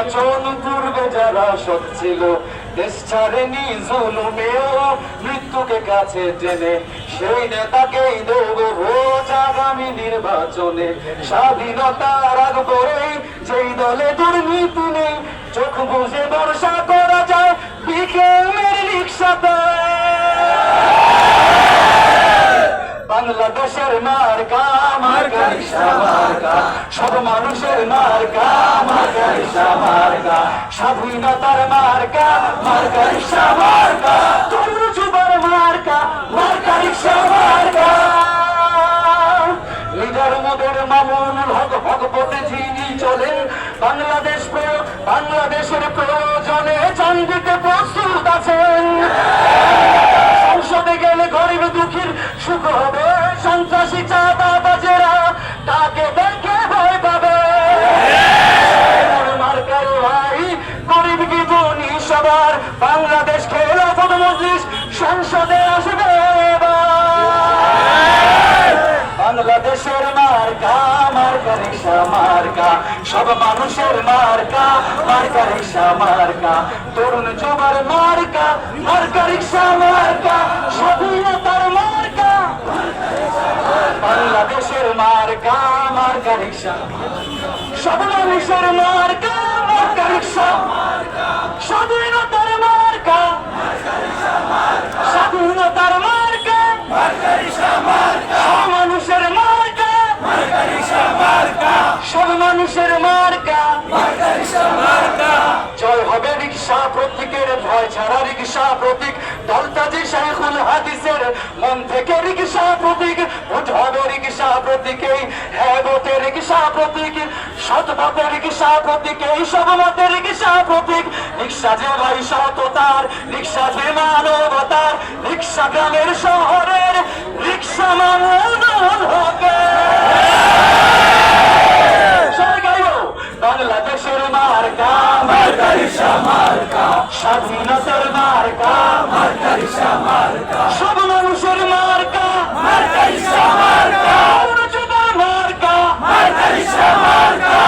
নির্বাচন পূর্বে যারা সৎ ছিল, দেশ ছাড়েনি জুলুমেও মৃত্যুকে কাছে টেনে, সেই নেতাকেই দেব ভোট আগামী নির্বাচনে। স্বাধীনতার আগ পরেই যেই দলে দুর্নীতি নেই, চোখ বুঝে ভরসা করা যায় বিকেলের রিক্সাতে। বাংলাদেশের মার্কা মার্কা রিক্সা মার্কা, সব মানুষের মার্কা মার্কা রিক্সা মার্কা, স্বাধীনতার মার্কা মার্কা রিক্সা মার্কা, তরুণ যুবর মার্কা মার্কা রিক্সা মার্কা। লিডার মোদের মামুনুল হক হক পথে যিনি চলেন, বাংলাদেশের প্রয়োজনে জান দিতে প্রস্তুত আছেন। সংসদে গেলে গরিব দুঃখীর সুখ হবে, সন্ত্রাসী চাঁদাবাজেরা তাকে দেখে ভয় পাবে। মার্কার ভাই গরিব কি ধনী সবার, বাংলাদেশ খেলাফত মজলিস সংসদে আসবে এবার। বাংলাদেশের মার্কা মার্কা রিক্সা মার্কা, সব মানুষের মার্কা মার্কা রিক্সা মার্কা, তরুণ যুবর মার্কা মার্কা রিক্সা মার্কা, স্বাধীনতার মার্কা বাংলাদেশের মার্কা মার্কা রিক্সা, সব মানুষের মার্কা মার্কা রিক্সা, স্বাধীনতার মার্কা স্বাধীনতার মার্কা, সব মানুষের মার্কা সব মানুষের মার্কা। জয় হবে রিক্সা প্রতীকের, ভয় ছাড়া রিক্সা প্রতীক, দলতাজি শাইখুল হাদিসের মন থেকে রিক্সা প্রতীক। ভোট হবে রিক্সা প্রতীকে, হ্যাঁ ভোটে রিক্সা প্রতীক, সৎভাবে রিক্সা প্রতীকে, সব মতে রিক্সা প্রতীক। রিক্সা যে ভাই সততার, রিক্সা যে মানবতার, রিক্সা গ্রামের শহরের রিক্সা মামুনুল হকের। বাংলাদেশের মার্কা মার্কা রিক্সা মার্কা, স্বাধীনতার মার্কা মার্কা রিক্সা মার্কা, সব মানুষের মার্কা মার্কা রিক্সা মার্কা, মার্কা রিক্সা মার্কা।